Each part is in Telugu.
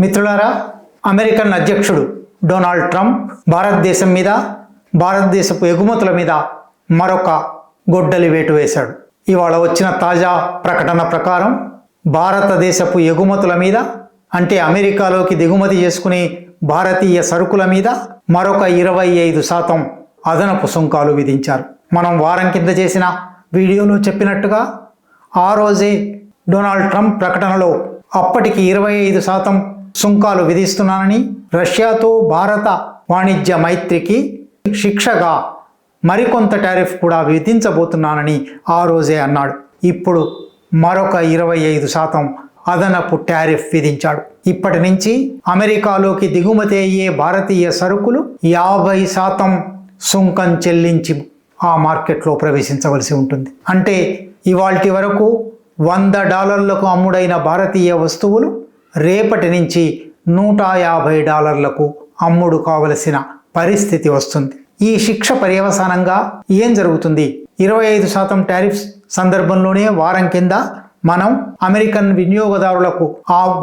మిత్రులారా, అమెరికన్ అధ్యక్షుడు డొనాల్డ్ ట్రంప్ భారతదేశం మీద, భారతదేశపు ఎగుమతుల మీద మరొక గొడ్డలి వేటు వేశాడు. ఇవాళ వచ్చిన తాజా ప్రకటన ప్రకారం భారతదేశపు ఎగుమతుల మీద, అంటే అమెరికాలోకి దిగుమతి చేసుకునే భారతీయ సరుకుల మీద మరొక 25% అదనపు సుంకాలు విధించారు. మనం వారం కింద చేసిన వీడియోలో చెప్పినట్టుగా ఆ రోజే డొనాల్డ్ ట్రంప్ ప్రకటనలో అప్పటికి 25% సుంకాలు విధిస్తున్నానని, రష్యాతో భారత వాణిజ్య మైత్రికి శిక్షగా మరికొంత టారిఫ్ కూడా విధించబోతున్నానని ఆ రోజే అన్నాడు. ఇప్పుడు మరొక 25% అదనపు టారిఫ్ విధించాడు. ఇప్పటి నుంచి అమెరికాలోకి దిగుమతి అయ్యే భారతీయ సరుకులు 50% సుంకం చెల్లించి ఆ మార్కెట్లో ప్రవేశించవలసి ఉంటుంది. అంటే ఇవాల్టి వరకు $100 అమ్ముడైన భారతీయ వస్తువులు రేపటి నుంచి $150 అమ్ముడు కావలసిన పరిస్థితి వస్తుంది. ఈ శిక్ష పర్యవసానంగా ఏం జరుగుతుంది? 25% టారిఫ్స్ సందర్భంలోనే వారం కింద మనం అమెరికన్ వినియోగదారులకు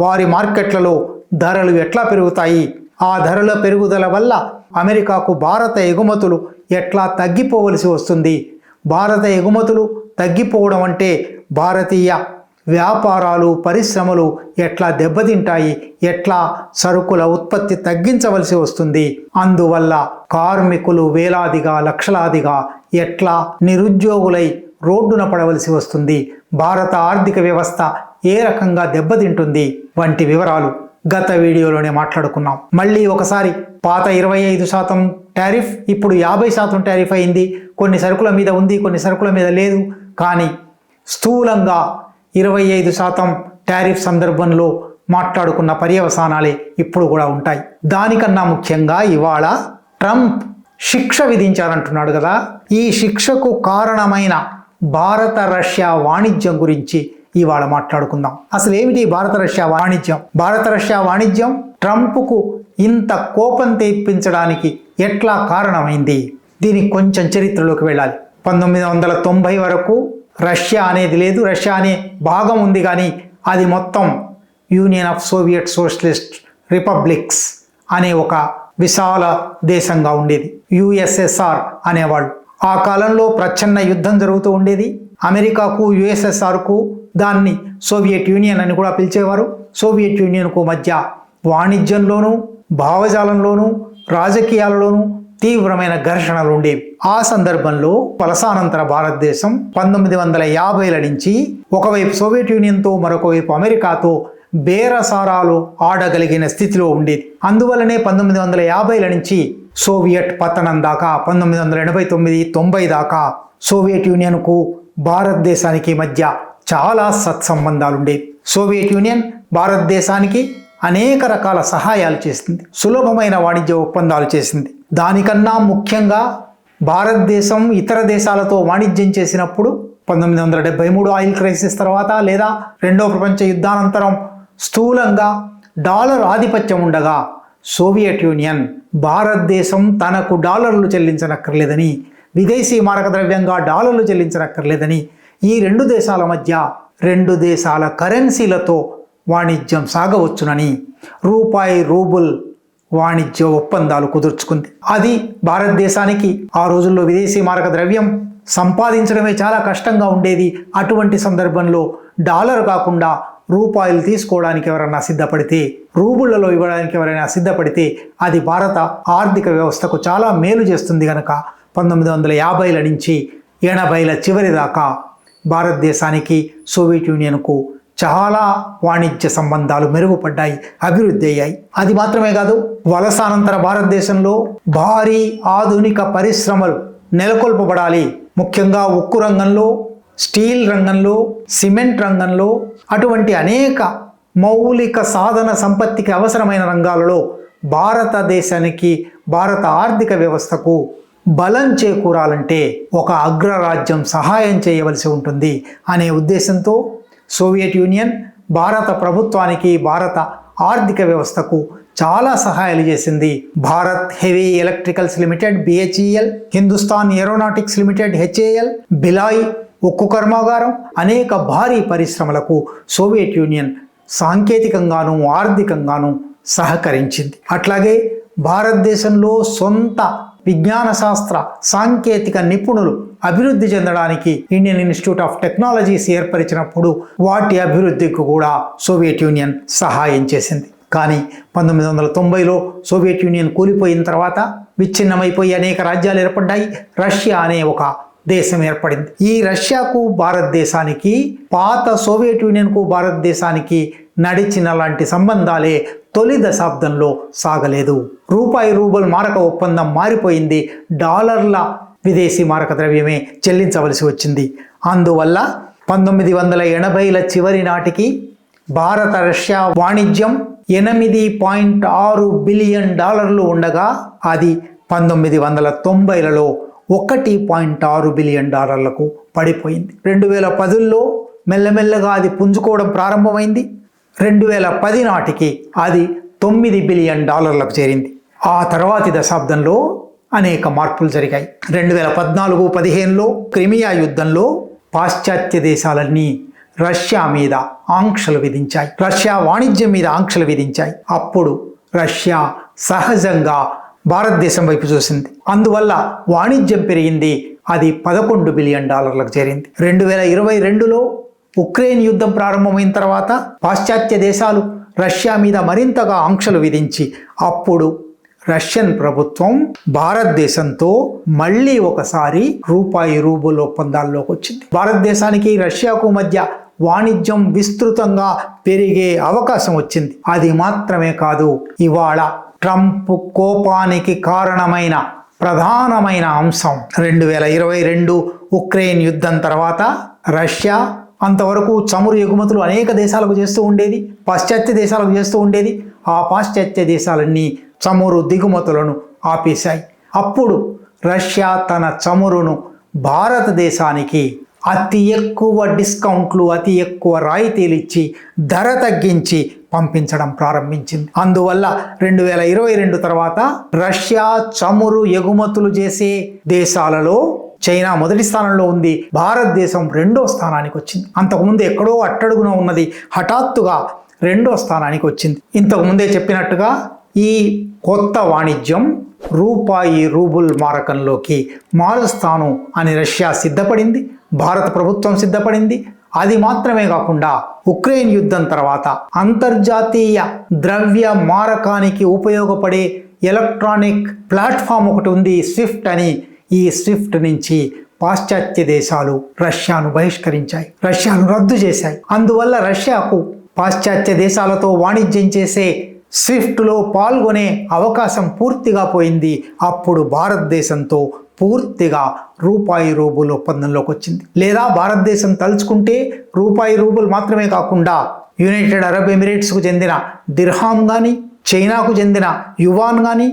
వారి మార్కెట్లలో ధరలు ఎట్లా పెరుగుతాయి, ఆ ధరల పెరుగుదల వల్ల అమెరికాకు భారత ఎగుమతులు ఎట్లా తగ్గిపోవలసి వస్తుంది, భారత ఎగుమతులు తగ్గిపోవడం అంటే భారతీయ వ్యాపారాలు, పరిశ్రమలు ఎట్లా దెబ్బతింటాయి, ఎట్లా సరుకుల ఉత్పత్తి తగ్గించవలసి వస్తుంది, అందువల్ల కార్మికులు వేలాదిగా లక్షలాదిగా ఎట్లా నిరుద్యోగులై రోడ్డున పడవలసి వస్తుంది, భారత ఆర్థిక వ్యవస్థ ఏ రకంగా దెబ్బతింటుంది వంటి వివరాలు గత వీడియోలోనే మాట్లాడుకున్నాం. మళ్ళీ ఒకసారి పాత 25% టారిఫ్ ఇప్పుడు 50% టారిఫ్ అయింది. కొన్ని సరుకుల మీద ఉంది, కొన్ని సరుకుల మీద లేదు. కానీ స్థూలంగా 25% టారిఫ్ సందర్భంలో మాట్లాడుకున్న పర్యవసానాలే ఇప్పుడు కూడా ఉంటాయి. దానికన్నా ముఖ్యంగా ఇవాళ ట్రంప్ శిక్ష విధించారంటున్నాడు కదా. ఈ శిక్షకు కారణమైన భారత రష్యా వాణిజ్యం గురించి ఇవాళ మాట్లాడుకుందాం. అసలు ఏమిటి భారత రష్యా వాణిజ్యం? భారత రష్యా వాణిజ్యం ట్రంప్కు ఇంత కోపం తెప్పించడానికి ఎట్లా కారణమైంది? దీనికి కొంచెం చరిత్రలోకి వెళ్ళాలి. 1990 వరకు రష్యా అనేది లేదు. రష్యా అనే భాగం ఉంది, కానీ అది మొత్తం union of Soviet socialist republics అనే ఒక విశాల దేశంగా ఉండేది. యుఎస్ఎస్ఆర్ అనేవాళ్ళు. ఆ కాలంలో ప్రచ్ఛన్న యుద్ధం జరుగుతూ ఉండేది. అమెరికాకు యుఎస్ఎస్ఆర్కు, దాన్ని సోవియట్ యూనియన్ అని కూడా పిలిచేవారు, సోవియట్ యూనియన్కు మధ్య వాణిజ్యంలోనూ, భావజాలంలోనూ, రాజకీయాలలోనూ తీవ్రమైన ఘర్షణలు ఉండేవి. ఆ సందర్భంలో వలసానంతర భారతదేశం 1950ల నుంచి ఒకవైపు సోవియట్ యూనియన్తో, మరొక వైపు అమెరికాతో బేరసారాలు ఆడగలిగిన స్థితిలో ఉండేది. అందువల్లనే 1950ల నుంచి సోవియట్ పతనం దాకా 1989-90 దాకా సోవియట్ యూనియన్కు భారతదేశానికి మధ్య చాలా సత్సంబంధాలు ఉండేవి. సోవియట్ యూనియన్ భారతదేశానికి అనేక రకాల సహాయాలు చేసింది, సులభమైన వాణిజ్య ఒప్పందాలు చేసింది. దానికన్నా ముఖ్యంగా భారతదేశం ఇతర దేశాలతో వాణిజ్యం చేసినప్పుడు 1973 ఆయిల్ క్రైసిస్ తర్వాత, లేదా రెండవ ప్రపంచ యుద్ధానంతరం స్థూలంగా డాలర్ ఆధిపత్యం ఉండగా సోవియట్ యూనియన్ భారతదేశం తనకు డాలర్లు చెల్లించనక్కర్లేదని, విదేశీ మారక ద్రవ్యంగా డాలర్లు చెల్లించనక్కర్లేదని, ఈ రెండు దేశాల మధ్య రెండు దేశాల కరెన్సీలతో వాణిజ్యం సాగవచ్చునని రూబుల్ వాణిజ్య ఒప్పందాలు కుదుర్చుకుంది. అది భారతదేశానికి ఆ రోజుల్లో విదేశీ మారక ద్రవ్యం సంపాదించడమే చాలా కష్టంగా ఉండేది. అటువంటి సందర్భంలో డాలర్ కాకుండా రూపాయలు తీసుకోవడానికి ఎవరైనా సిద్ధపడితే, రూబుళ్లలో ఇవ్వడానికి ఎవరైనా సిద్ధపడితే అది భారత ఆర్థిక వ్యవస్థకు చాలా మేలు చేస్తుంది. కనుక 1950ల నుంచి 80ల చివరి దాకా భారతదేశానికి సోవియట్ యూనియన్కు చాలా వాణిజ్య సంబంధాలు మెరుగుపడ్డాయి, అభివృద్ధి అయ్యాయి. అది మాత్రమే కాదు, వలసానంతర భారతదేశంలో భారీ ఆధునిక పరిశ్రమలు నెలకొల్పబడాలి. ముఖ్యంగా ఉక్కు రంగంలో, స్టీల్ రంగంలో, సిమెంట్ రంగంలో, అటువంటి అనేక మౌలిక సాధన సంపత్తికి అవసరమైన రంగాలలో భారతదేశానికి, భారత ఆర్థిక వ్యవస్థకు బలం చేకూరాలంటే ఒక అగ్రరాజ్యం సహాయం చేయవలసి ఉంటుంది అనే ఉద్దేశంతో సోవియట్ యూనియన్ భారత ప్రభుత్వానికి, భారత ఆర్థిక వ్యవస్థకు చాలా సహాయాలు చేసింది. Bharat heavy electricals limited BHEL, Hindustan aeronautics limited HAL, Bhilai ఉక్కు కర్మాగారం, అనేక భారీ పరిశ్రమలకు సోవియట్ యూనియన్ సాంకేతికంగాను ఆర్థికంగాను సహకరించింది. అట్లాగే భారతదేశంలో సొంత విజ్ఞాన శాస్త్ర సాంకేతిక నిపుణులు అభివృద్ధి చెందడానికి ఇండియన్ ఇన్స్టిట్యూట్ ఆఫ్ టెక్నాలజీస్ ఏర్పరిచినప్పుడు వాటి అభివృద్ధికి కూడా సోవియట్ యూనియన్ సహాయం చేసింది. కానీ 1990లో సోవియట్ యూనియన్ కూలిపోయిన తర్వాత విచ్ఛిన్నమైపోయి అనేక రాజ్యాలు ఏర్పడ్డాయి. రష్యా అనే ఒక దేశం ఏర్పడింది. ఈ రష్యాకు భారతదేశానికి, పాత సోవియట్ యూనియన్కు భారతదేశానికి నడిచిన లాంటి సంబంధాలే తొలి దశాబ్దంలో సాగలేదు. రూపాయి రూబల్ మారక ఒప్పందం మారిపోయింది. డాలర్ల విదేశీ మారక ద్రవ్యమే చెల్లించవలసి వచ్చింది. అందువల్ల 1980ల చివరి నాటికి భారత రష్యా వాణిజ్యం $8.6 బిలియన్ ఉండగా అది 1990లలో $1.6 బిలియన్ పడిపోయింది. 2010లో మెల్లమెల్లగా అది పుంజుకోవడం ప్రారంభమైంది. 2010 నాటికి అది $9 బిలియన్ చేరింది. ఆ తర్వాతి దశాబ్దంలో అనేక మార్పులు జరిగాయి. 2014-15లో క్రిమియా యుద్ధంలో పాశ్చాత్య దేశాలన్నీ రష్యా మీద ఆంక్షలు విధించాయి. రష్యా వాణిజ్యం మీద ఆంక్షలు విధించాయి. అప్పుడు రష్యా సహజంగా భారతదేశం వైపు చూసింది. అందువల్ల వాణిజ్యం పెరిగింది. అది $11 బిలియన్ చేరింది. 2022లో ఉక్రెయిన్ యుద్ధం ప్రారంభమైన తర్వాత పాశ్చాత్య దేశాలు రష్యా మీద మరింతగా ఆంక్షలు విధించి అప్పుడు రష్యన్ ప్రభుత్వం భారతదేశంతో మళ్ళీ ఒకసారి రూపాయి రూబుల్ ఒప్పందాల్లోకి వచ్చింది. భారతదేశానికి రష్యాకు మధ్య వాణిజ్యం విస్తృతంగా పెరిగే అవకాశం వచ్చింది. అది మాత్రమే కాదు, ఇవాళ ట్రంప్ కోపానికి కారణమైన ప్రధానమైన అంశం 2022 ఉక్రెయిన్ యుద్ధం తర్వాత రష్యా అంతవరకు చమురు ఎగుమతులు అనేక దేశాలకు చేస్తూ ఉండేది, పాశ్చాత్య దేశాలకు చేస్తూ ఉండేది. ఆ పాశ్చాత్య దేశాలన్నీ చమురు దిగుమతులను ఆపేశాయి. అప్పుడు రష్యా తన చమురును భారతదేశానికి అతి ఎక్కువ డిస్కౌంట్లు, అతి ఎక్కువ రాయితీలు ఇచ్చి ధర తగ్గించి పంపించడం ప్రారంభించింది. అందువల్ల 2022 తర్వాత రష్యా చమురు ఎగుమతులు చేసే దేశాలలో చైనా మొదటి స్థానంలో ఉంది. భారతదేశం 2వ స్థానానికి వచ్చింది. అంతకుముందు ఎక్కడో అట్టడుగున ఉన్నది, హఠాత్తుగా 2వ స్థానానికి వచ్చింది. ఇంతకుముందే చెప్పినట్టుగా ఈ కొత్త వాణిజ్యం రూపాయి రూబుల్ మారకంలోకి మారుస్తాను అని రష్యా సిద్ధపడింది, భారత ప్రభుత్వం సిద్ధపడింది. అది మాత్రమే కాకుండా ఉక్రెయిన్ యుద్ధం తర్వాత అంతర్జాతీయ ద్రవ్య మారకానికి ఉపయోగపడే ఎలక్ట్రానిక్ ప్లాట్ఫామ్ ఒకటి ఉంది, స్విఫ్ట్ అని. ఈ స్విఫ్ట్ నుంచి పాశ్చాత్య దేశాలు రష్యాను బహిష్కరించాయి, రష్యాను రద్దు చేశాయి. అందువల్ల రష్యాకు పాశ్చాత్య దేశాలతో వాణిజ్యం చేసే స్విఫ్ట్లో పాల్గొనే అవకాశం పూర్తిగా పోయింది. అప్పుడు భారతదేశంతో పూర్తిగా రూపాయి రూబుల్ ఒప్పందంలోకి వచ్చింది. లేదా భారతదేశం తలుచుకుంటే రూపాయి రూబుల్ మాత్రమే కాకుండా యునైటెడ్ అరబ్ ఎమిరేట్స్కు చెందిన దిర్హాం కానీ, చైనాకు చెందిన యువాన్ కానీ,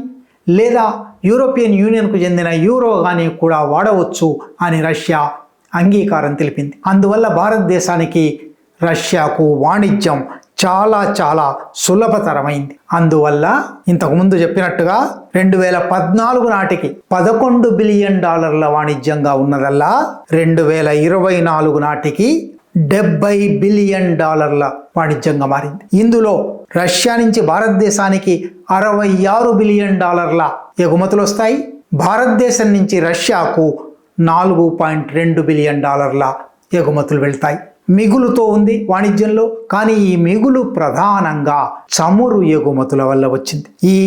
లేదా యూరోపియన్ యూనియన్కు చెందిన యూరో కానీ కూడా వాడవచ్చు అని రష్యా అంగీకారం తెలిపింది. అందువల్ల భారతదేశానికి రష్యాకు వాణిజ్యం చాలా చాలా సులభతరమైంది. అందువల్ల ఇంతకుముందు చెప్పినట్టుగా 2014 నాటికి $11 బిలియన్ వాణిజ్యంగా ఉన్నదల్లా 2024 నాటికి $70 బిలియన్ వాణిజ్యంగా మారింది. ఇందులో రష్యా నుంచి భారతదేశానికి $66 బిలియన్ ఎగుమతులు వస్తాయి. భారతదేశం నుంచి రష్యాకు $4.2 బిలియన్ ఎగుమతులు వెళ్తాయి. మిగులుతో ఉంది వాణిజ్యంలో. కానీ ఈ మిగులు ప్రధానంగా చమురు ఎగుమతుల వల్ల వచ్చింది. ఈ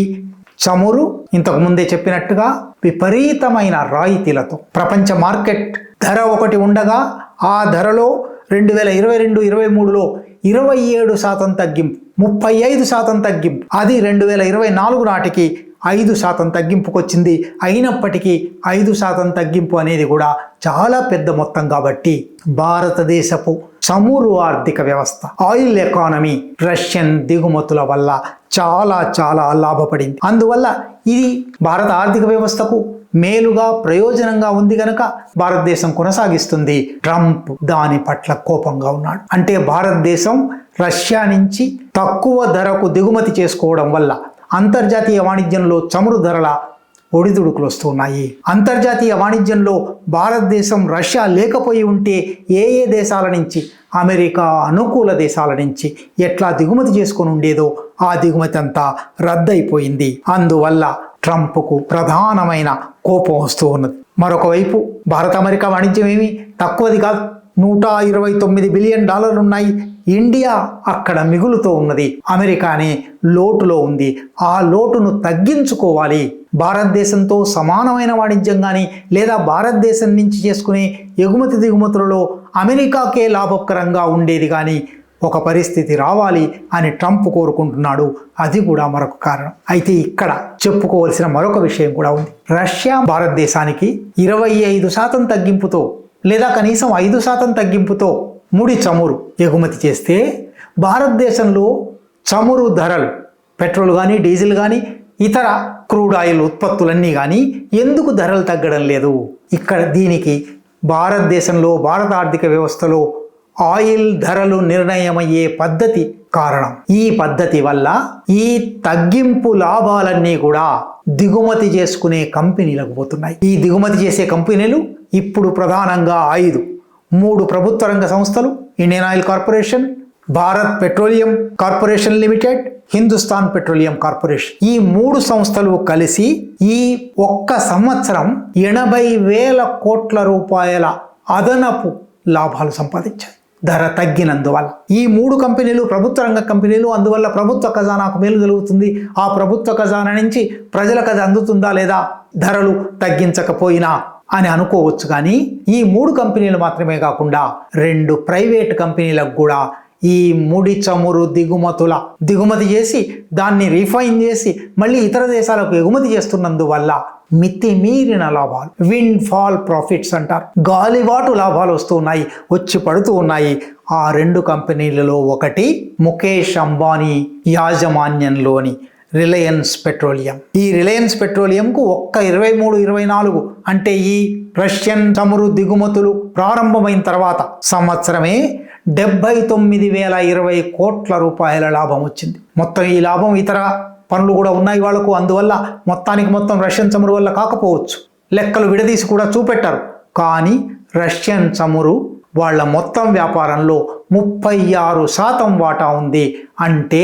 చమురు ఇంతకు ముందే చెప్పినట్టుగా విపరీతమైన రాయితీలతో ప్రపంచ మార్కెట్ ధర ఒకటి ఉండగా ఆ ధరలో 2022-23లో 27% తగ్గింపు, 35% తగ్గింపు. అది 2024 నాటికి 5% తగ్గింపుకు వచ్చింది. అయినప్పటికీ 5% తగ్గింపు అనేది కూడా చాలా పెద్ద మొత్తం. కాబట్టి భారతదేశపు చమురు ఆర్థిక వ్యవస్థ, ఆయిల్ ఎకానమీ రష్యన్ దిగుమతుల వల్ల చాలా చాలా లాభపడింది. అందువల్ల ఇది భారత ఆర్థిక వ్యవస్థకు మేలుగా ప్రయోజనంగా ఉంది గనక భారతదేశం కొనసాగిస్తుంది. ట్రంప్ దాని పట్ల కోపంగా ఉన్నాడు. అంటే భారతదేశం రష్యా నుంచి తక్కువ ధరకు దిగుమతి చేసుకోవడం వల్ల అంతర్జాతీయ వాణిజ్యంలో చమురు ధరల ఒడిదుడుకులు వస్తున్నాయి. అంతర్జాతీయ వాణిజ్యంలో భారతదేశం రష్యా లేకపోయి ఉంటే ఏ దేశాల నుంచి అమెరికా అనుకూల దేశాల నుంచి ఎట్లా దిగుమతి చేసుకొని ఉండేదో ఆ దిగుమతి అంతా రద్దయిపోయింది. అందువల్ల ట్రంప్కు ప్రధానమైన కోపం వస్తూ ఉన్నది. మరొక వైపు భారత అమెరికా వాణిజ్యం ఏమీ తక్కువది కాదు. $129 బిలియన్ ఉన్నాయి. ఇండియా అక్కడ మిగులుతో ఉన్నది. అమెరికానే లోటులో ఉంది. ఆ లోటును తగ్గించుకోవాలి. భారతదేశంతో సమానమైన వాణిజ్యం కానీ లేదా భారతదేశం నుంచి చేసుకునే ఎగుమతి దిగుమతులలో అమెరికాకే లాభకరంగా ఉండేది కానీ ఒక పరిస్థితి రావాలి అని ట్రంప్ కోరుకుంటున్నాడు. అది కూడా మరొక కారణం. అయితే ఇక్కడ చెప్పుకోవలసిన మరొక విషయం కూడా ఉంది. రష్యా భారతదేశానికి 25% తగ్గింపుతో లేదా కనీసం 5% తగ్గింపుతో ముడి చమురు ఎగుమతి చేస్తే భారతదేశంలో చమురు ధరలు, పెట్రోల్ కానీ డీజిల్ కానీ ఇతర క్రూడ్ ఆయిల్ ఉత్పత్తులన్నీ కానీ ఎందుకు ధరలు తగ్గడం లేదు? ఇక్కడ దీనికి భారతదేశంలో భారత ఆర్థిక వ్యవస్థలో ఆయిల్ ధరలు నిర్ణయమయ్యే పద్ధతి కారణం. ఈ పద్ధతి వల్ల ఈ తగ్గింపు లాభాలన్నీ కూడా దిగుమతి చేసుకునే కంపెనీలకు పోతున్నాయి. ఈ దిగుమతి చేసే కంపెనీలు ఇప్పుడు ప్రధానంగా 3 ప్రభుత్వ రంగ సంస్థలు: Indian oil corporation, Bharat petroleum corporation limited, Hindustan petroleum corporation. ఈ 3 సంస్థలు కలిసి ఈ ఒక్క సంవత్సరం 80,000 కోట్ల రూపాయల అదనపు లాభాలు సంపాదించాయి ధర తగ్గినందువల్ల. ఈ 3 కంపెనీలు ప్రభుత్వ రంగ కంపెనీలు. అందువల్ల ప్రభుత్వ ఖజానాకు మేలు జరుగుతుంది. ఆ ప్రభుత్వ ఖజానా నుంచి ప్రజలకు అది అందుతుందా లేదా ధరలు తగ్గించకపోయినా అని అనుకోవచ్చు. కానీ ఈ 3 కంపెనీలు మాత్రమే కాకుండా 2 ప్రైవేట్ కంపెనీలకు కూడా ఈ ముడి చమురు దిగుమతి చేసి దాన్ని రిఫైన్ చేసి మళ్ళీ ఇతర దేశాలకు ఎగుమతి చేస్తున్నందువల్ల మితిమీరిన లాభాలు, విండ్ ఫాల్ ప్రాఫిట్స్ అంటారు, గాలివాటు లాభాలు వస్తున్నాయి, వచ్చి పడుతూ ఉన్నాయి. ఆ 2 కంపెనీలలో ఒకటి ముఖేష్ అంబానీ యాజమాన్యంలోని రిలయన్స్ పెట్రోలియం. ఈ రిలయన్స్ పెట్రోలియంకు ఒక్క 23-24 అంటే ఈ రష్యన్ చమురు దిగుమతులు ప్రారంభమైన తర్వాత సంవత్సరమే 79,020 కోట్ల రూపాయల లాభం వచ్చింది. మొత్తం ఈ లాభం ఇతర పనులు కూడా ఉన్నాయి వాళ్లకు. అందువల్ల మొత్తం రష్యన్ చమురు వల్ల కాకపోవచ్చు. లెక్కలు విడదీసి కూడా చూపెట్టారు. కానీ రష్యన్ చమురు వాళ్ళ మొత్తం వ్యాపారంలో 36% వాటా ఉంది. అంటే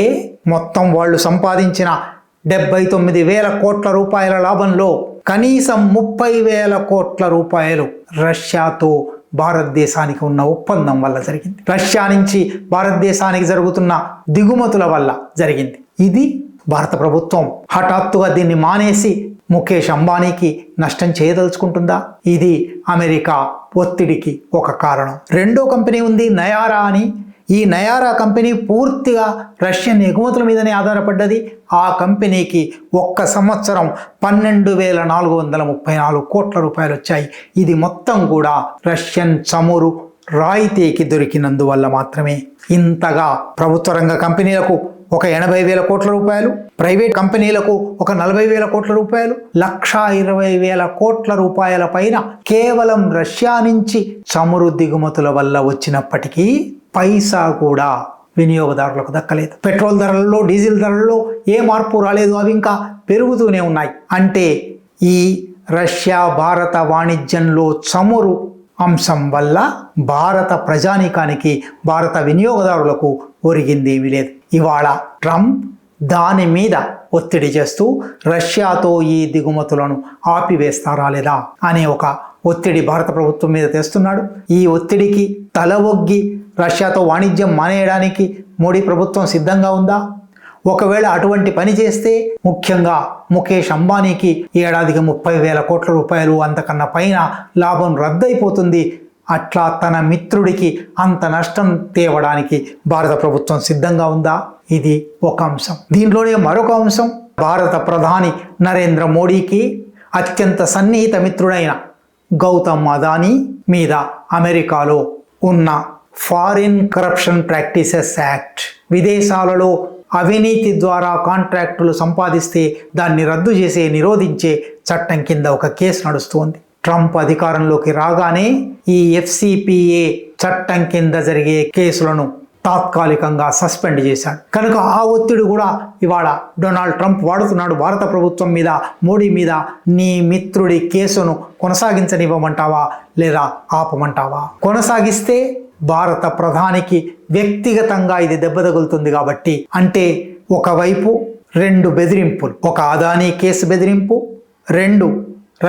మొత్తం వాళ్ళు సంపాదించిన 79,000 కోట్ల రూపాయల లాభంలో కనీసం 30,000 కోట్ల రూపాయలు రష్యాతో భారతదేశానికి ఉన్న ఒప్పందం వల్ల జరిగింది. రష్యా నుంచి భారతదేశానికి జరుగుతున్న దిగుమతుల వల్ల జరిగింది. ఇది భారత ప్రభుత్వం హఠాత్తుగా దీన్ని మానేసి ముఖేష్ అంబానీకి నష్టం చేయదలుచుకుంటుందా? ఇది అమెరికా ఒత్తిడికి ఒక కారణం. 2వ కంపెనీ ఉంది, నయారా అని. ఈ నయారా కంపెనీ పూర్తిగా రష్యన్ ఎగుమతుల మీదనే ఆధారపడ్డది. ఆ కంపెనీకి ఒక్క సంవత్సరం 12,434 కోట్ల రూపాయలు వచ్చాయి. ఇది మొత్తం కూడా రష్యన్ చమురు రాయితీకి దొరికినందువల్ల మాత్రమే. ఇంతగా ప్రభుత్వ రంగ కంపెనీలకు ఒక 80,000 కోట్ల రూపాయలు, ప్రైవేట్ కంపెనీలకు ఒక 40,000 కోట్ల రూపాయలు, 1,20,000 కోట్ల రూపాయల పైన కేవలం రష్యా నుంచి చమురు దిగుమతుల వల్ల వచ్చినప్పటికీ పైసా కూడా వినియోగదారులకు దక్కలేదు. పెట్రోల్ ధరలలో, డీజిల్ ధరలలో ఏ మార్పు రాలేదు. అవి ఇంకా పెరుగుతూనే ఉన్నాయి. అంటే ఈ రష్యా భారత వాణిజ్యంలో చమురు అంశం వల్ల భారత ప్రజానీకానికి, భారత వినియోగదారులకు ఒరిగిందేమీ లేదు. ఇవాళ ట్రంప్ దాని మీద ఒత్తిడి చేస్తూ రష్యాతో ఈ దిగుమతులను ఆపివేస్తారా లేదా అనే ఒక ఒత్తిడి భారత ప్రభుత్వం మీద తెస్తున్నాడు. ఈ ఒత్తిడికి తల ఒగ్గి రష్యాతో వాణిజ్యం మానేయడానికి మోడీ ప్రభుత్వం సిద్ధంగా ఉందా? ఒకవేళ అటువంటి పని చేస్తే ముఖ్యంగా ముఖేష్ అంబానీకి ఏడాదికి 30,000 కోట్ల రూపాయలు అంతకన్నా పైన లాభం రద్దయిపోతుంది. అట్లా తన మిత్రుడికి అంత నష్టం తేవడానికి భారత ప్రభుత్వం సిద్ధంగా ఉందా? ఇది ఒక అంశం. దీంట్లోనే మరొక అంశం, భారత ప్రధాని నరేంద్ర మోడీకి అత్యంత సన్నిహిత మిత్రుడైన గౌతమ్ అదానీ మీద అమెరికాలో ఉన్న ఫారిన్ కరప్షన్ ప్రాక్టీసెస్ యాక్ట్, విదేశాలలో అవినీతి ద్వారా కాంట్రాక్టులు సంపాదిస్తే దాన్ని రద్దు చేసే, నిరోధించే చట్టం కింద ఒక కేసు నడుస్తోంది. ట్రంప్ అధికారంలోకి రాగానే ఈ FCPA చట్టం కింద జరిగే కేసులను తాత్కాలికంగా సస్పెండ్ చేశాడు. కనుక ఆ ఒత్తిడి కూడా ఇవాళ డొనాల్డ్ ట్రంప్ వాడుతున్నాడు భారత ప్రభుత్వం మీద, మోడీ మీద. నీ మిత్రుడి కేసును కొనసాగించనివ్వమంటావా లేదా ఆపమంటావా? కొనసాగిస్తే భారత ప్రధానికి వ్యక్తిగతంగా ఇది దెబ్బ తగులుతుంది కాబట్టి, అంటే ఒకవైపు 2 బెదిరింపులు, ఒక అదానీ కేసు బెదిరింపు, 2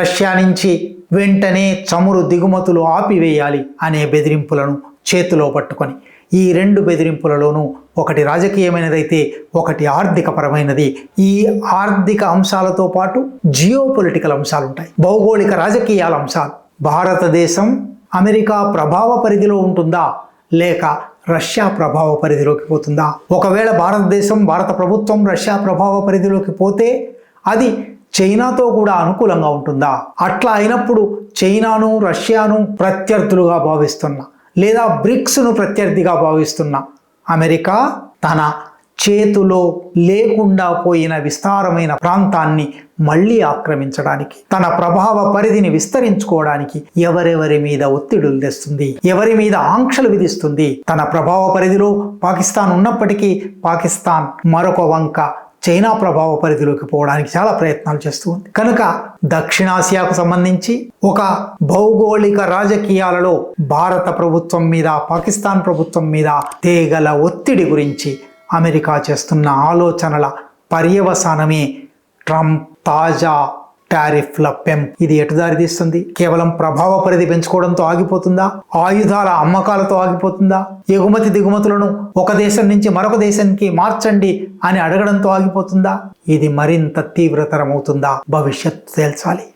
రష్యా నుంచి వెంటనే చమురు దిగుమతులు ఆపివేయాలి అనే బెదిరింపులను చేతిలో పట్టుకొని, ఈ 2 బెదిరింపులలోనూ ఒకటి రాజకీయమైనదైతే ఒకటి ఆర్థికపరమైనది. ఈ ఆర్థిక అంశాలతో పాటు జియోపొలిటికల్ అంశాలు ఉంటాయి, భౌగోళిక రాజకీయాల అంశాలు. భారతదేశం అమెరికా ప్రభావ పరిధిలో ఉంటుందా లేక రష్యా ప్రభావ పరిధిలోకి పోతుందా? ఒకవేళ భారత ప్రభుత్వం రష్యా ప్రభావ పరిధిలోకి పోతే అది చైనాతో కూడా అనుకూలంగా ఉంటుందా? అట్లా అయినప్పుడు చైనాను రష్యాను ప్రత్యర్థులుగా భావిస్తున్న లేదా బ్రిక్స్ను ప్రత్యర్థిగా భావిస్తున్న అమెరికా తన చేతిలో లేకుండా పోయిన విస్తారమైన ప్రాంతాన్ని మళ్ళీ ఆక్రమించడానికి, తన ప్రభావ పరిధిని విస్తరించుకోవడానికి ఎవరెవరి మీద ఒత్తిడులు తెస్తుంది, ఎవరి మీద ఆంక్షలు విధిస్తుంది? తన ప్రభావ పరిధిలో పాకిస్తాన్ ఉన్నప్పటికీ పాకిస్తాన్ మరొక వంక చైనా ప్రభావ పరిధిలోకి పోవడానికి చాలా ప్రయత్నాలు చేస్తూ ఉంది. కనుక దక్షిణాసియాకు సంబంధించి ఒక భౌగోళిక రాజకీయాలలో భారత ప్రభుత్వం మీద పాకిస్తాన్ ప్రభుత్వం మీద తేగల ఒత్తిడి గురించి అమెరికా చేస్తున్న ఆలోచనల పర్యవసానమే ట్రంప్ తాజా టారిఫ్ల పెంపు. ఇది ఎటు దారితీస్తుంది? కేవలం ప్రభావ పరిధి పెంచుకోవడంతో ఆగిపోతుందా? ఆయుధాల అమ్మకాలతో ఆగిపోతుందా? ఎగుమతి దిగుమతులను ఒక దేశం నుంచి మరొక దేశానికి మార్చండి అని అడగడంతో ఆగిపోతుందా? ఇది మరింత తీవ్రతరమవుతుందా? భవిష్యత్తు తేల్చాలి.